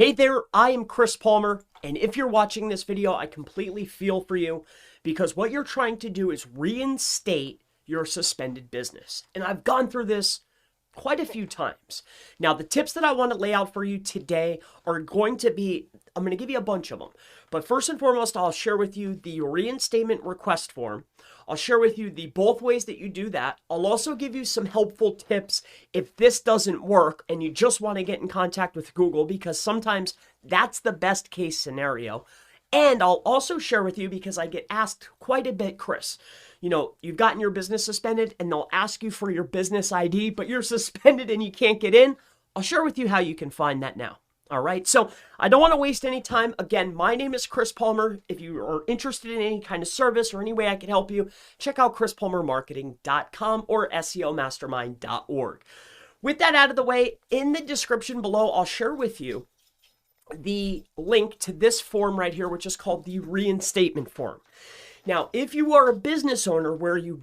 Hey there, I am Chris Palmer, and if you're watching this video, I completely feel for you because what you're trying to do is reinstate your suspended business. And I've gone through this quite a few times. Now, the tips that I want to lay out for you today are going to be, I'm going to give you a bunch of them. But first and foremost, I'll share with you the reinstatement request form. I'll share with you the both ways that you do that. I'll also give you some helpful tips if this doesn't work and you just want to get in contact with Google, because sometimes that's the best case scenario. And I'll also share with you, because I get asked quite a bit, Chris, you've gotten your business suspended and they'll ask you for your business ID, but you're suspended and you can't get in. I'll share with you how you can find that now. All right, so I don't want to waste any time. Again, my name is Chris Palmer. If you are interested in any kind of service or any way I can help you, check out chrispalmermarketing.com or SEOmastermind.org. With that out of the way, in the description below, I'll share with you the link to this form right here, which is called the reinstatement form. Now, if you are a business owner where you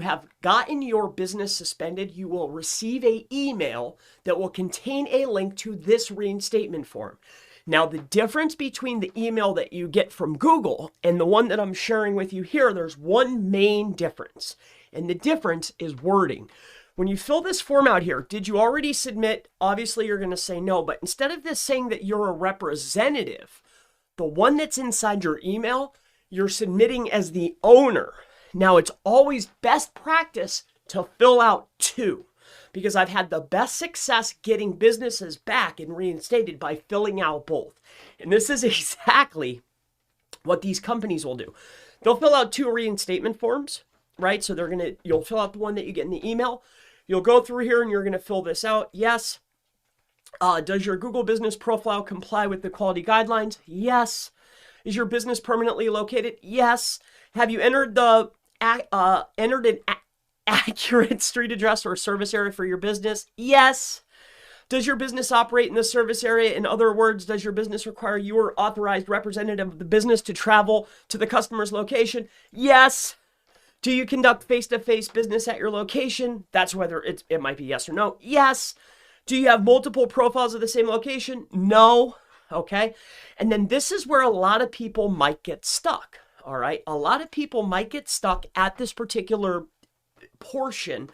have gotten your business suspended, you will receive an email that will contain a link to this reinstatement form. Now, the difference between the email that you get from Google and the one that I'm sharing with you here, there's one main difference, and the difference is wording. When you fill this form out here, did you already submit? Obviously, you're going to say no, but instead of this saying that you're a representative, the one that's inside your email, you're submitting as the owner. Now, it's always best practice to fill out two, because I've had the best success getting businesses back and reinstated by filling out both. And this is exactly what these companies will do. They'll fill out two reinstatement forms, right? So you'll fill out the one that you get in the email. You'll go through here and you're going to fill this out. Yes. Does your Google business profile comply with the quality guidelines? Yes. Is your business permanently located? Yes. Have you entered an accurate street address or service area for your business? Yes. Does your business operate in the service area? In other words, does your business require your authorized representative of the business to travel to the customer's location? Yes. Do you conduct face-to-face business at your location? That's whether it might be yes or no. Yes. Do you have multiple profiles of the same location? No. Okay. And then this is where a lot of people might get stuck. All right. A lot of people might get stuck at this particular portion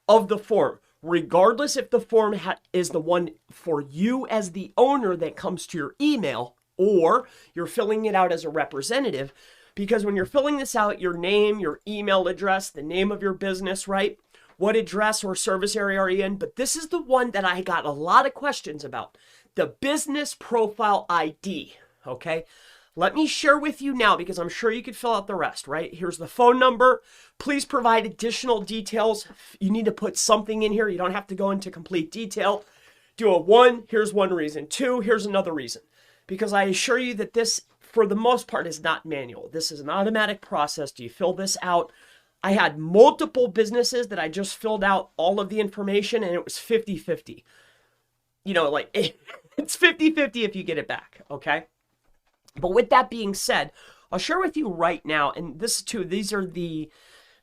of the form, regardless if the form is the one for you as the owner that comes to your email, or you're filling it out as a representative. Because when you're filling this out, your name, your email address, the name of your business, right? What address or service area are you in? But this is the one that I got a lot of questions about. The business profile ID, okay? Let me share with you now, because I'm sure you could fill out the rest, right? Here's the phone number. Please provide additional details. You need to put something in here. You don't have to go into complete detail. Do a 1, here's one reason. 2, here's another reason. Because I assure you that this, for the most part, is not manual. This is an automatic process. Do you fill this out? I had multiple businesses that I just filled out all of the information, and it was 50-50. It's 50-50 if you get it back, okay? But with that being said, I'll share with you right now, and these are the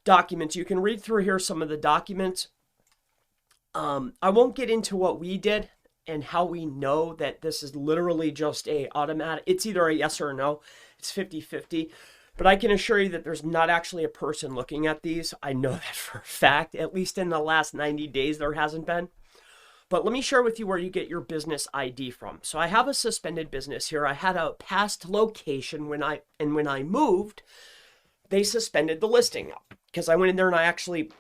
documents. You can read through here some of the documents. I won't get into what we did and how we know that this is literally just a automatic. It's either a yes or a no. It's 50-50. But I can assure you that there's not actually a person looking at these. I know that for a fact. At least in the last 90 days, there hasn't been. But let me share with you where you get your business ID from. So I have a suspended business here. I had a past location when I moved, they suspended the listing because I went in there and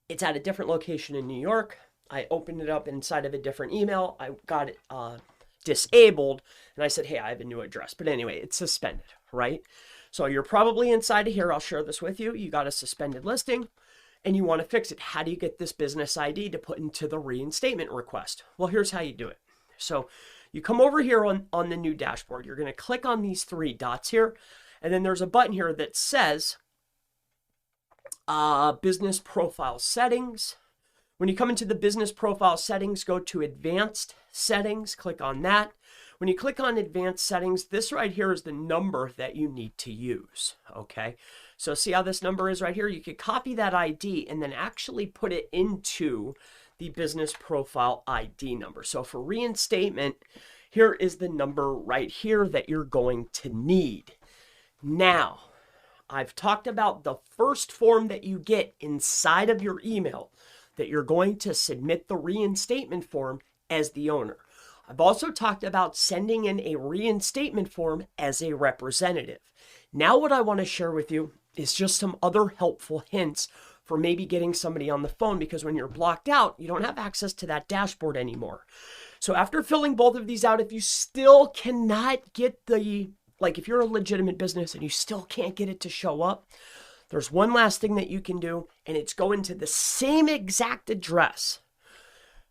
it's at a different location in New York. I opened it up inside of a different email. I got it disabled, and I said, hey, I have a new address. But anyway, it's suspended, right? So you're probably inside of here. I'll share this with you. You got a suspended listing, and you want to fix it. How do you get this business ID to put into the reinstatement request? Well, here's how you do it. So you come over here on the new dashboard. You're going to click on these 3 dots here, and then there's a button here that says business profile settings. When you come into the business profile settings, go to advanced settings, click on that. When you click on advanced settings, this right here is the number that you need to use, okay? So see how this number is right here? You could copy that ID and then actually put it into the business profile ID number. So for reinstatement, here is the number right here that you're going to need. Now, I've talked about the first form that you get inside of your email that you're going to submit the reinstatement form as the owner. I've also talked about sending in a reinstatement form as a representative. Now what I want to share with you is just some other helpful hints for maybe getting somebody on the phone, because when you're blocked out, you don't have access to that dashboard anymore. So after filling both of these out, if you still cannot get if you're a legitimate business and you still can't get it to show up, there's one last thing that you can do, and it's go into the same exact address.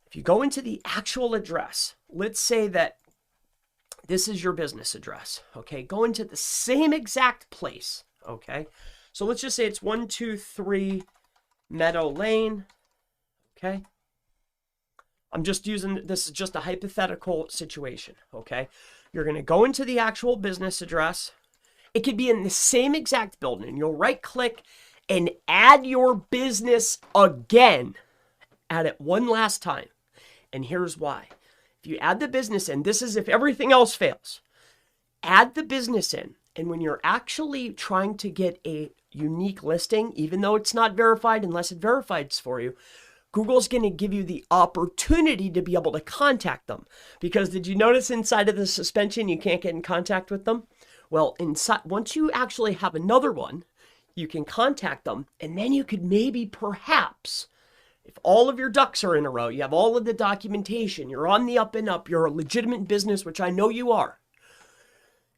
If you go into the actual address, let's say that this is your business address, okay? Go into the same exact place, okay? So let's just say it's 123 Meadow Lane, okay? I'm just using, this is just a hypothetical situation, okay? You're going to go into the actual business address. It could be in the same exact building. You'll right click and add your business again. Add it one last time. And here's why. If you add the business in, this is if everything else fails. Add the business in. And when you're actually trying to get a unique listing, even though it's not verified unless it verifies for you, Google's going to give you the opportunity to be able to contact them. Because did you notice inside of the suspension you can't get in contact with them? Well, once you actually have another one, you can contact them, and then you could maybe perhaps, if all of your ducks are in a row, you have all of the documentation, you're on the up and up, you're a legitimate business, which I know you are.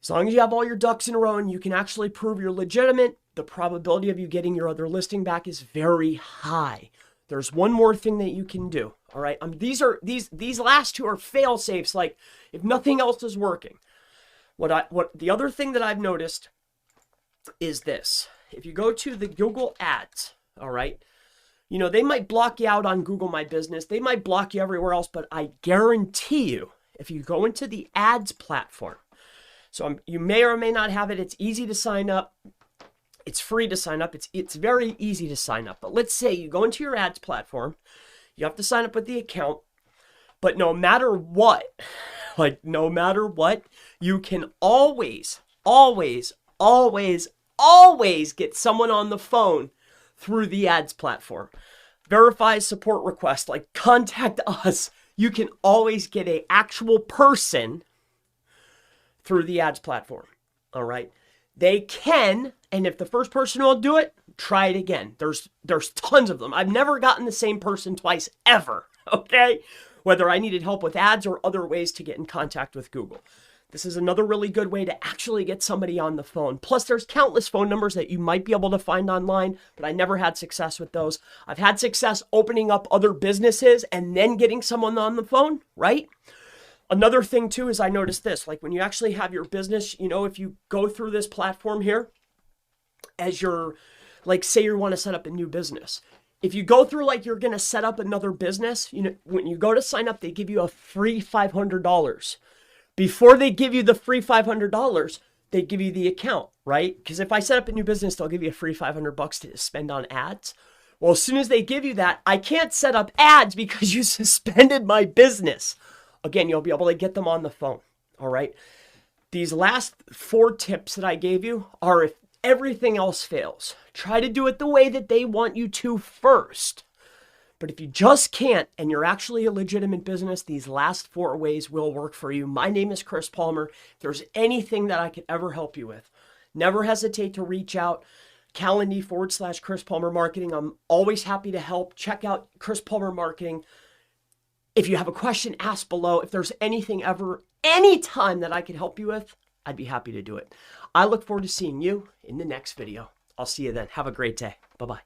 As long as you have all your ducks in a row and you can actually prove you're legitimate, the probability of you getting your other listing back is very high. There's one more thing that you can do, all right? These last two are fail safes, like if nothing else is working. The other thing that I've noticed is this. If you go to the Google Ads, all right, you know, they might block you out on Google My Business. They might block you everywhere else, but I guarantee you, if you go into the ads platform, so you may or may not have it. It's easy to sign up. It's free to sign up. It's very easy to sign up. But let's say you go into your ads platform. You have to sign up with the account. But no matter what, you can always get someone on the phone through the ads platform. Verify support request, like contact us. You can always get an actual person through the ads platform. All right. They can, and if the first person won't do it, try it again. There's tons of them. I've never gotten the same person twice ever. Okay. Whether I needed help with ads or other ways to get in contact with Google. This is another really good way to actually get somebody on the phone. Plus, there's countless phone numbers that you might be able to find online, but I never had success with those. I've had success opening up other businesses and then getting someone on the phone, right? Another thing too is I noticed this, like when you actually have your business, you know, if you go through this platform here as you're, like say you want to set up a new business. If you go through like you're going to set up another business, you know, when you go to sign up, they give you a free $500. Before they give you the free $500, they give you the account, right? Because if I set up a new business, they'll give you a free $500 to spend on ads. Well, as soon as they give you that, I can't set up ads because you suspended my business. Again, you'll be able to get them on the phone, all right? These last 4 tips that I gave you are if everything else fails. Try to do it the way that they want you to first. But if you just can't and you're actually a legitimate business, these last 4 ways will work for you. My name is Chris Palmer. If there's anything that I could ever help you with, never hesitate to reach out. Calendly/Chris Palmer Marketing. I'm always happy to help. Check out Chris Palmer Marketing. If you have a question, ask below. If there's anything ever, anytime that I could help you with, I'd be happy to do it. I look forward to seeing you in the next video. I'll see you then. Have a great day. Bye-bye.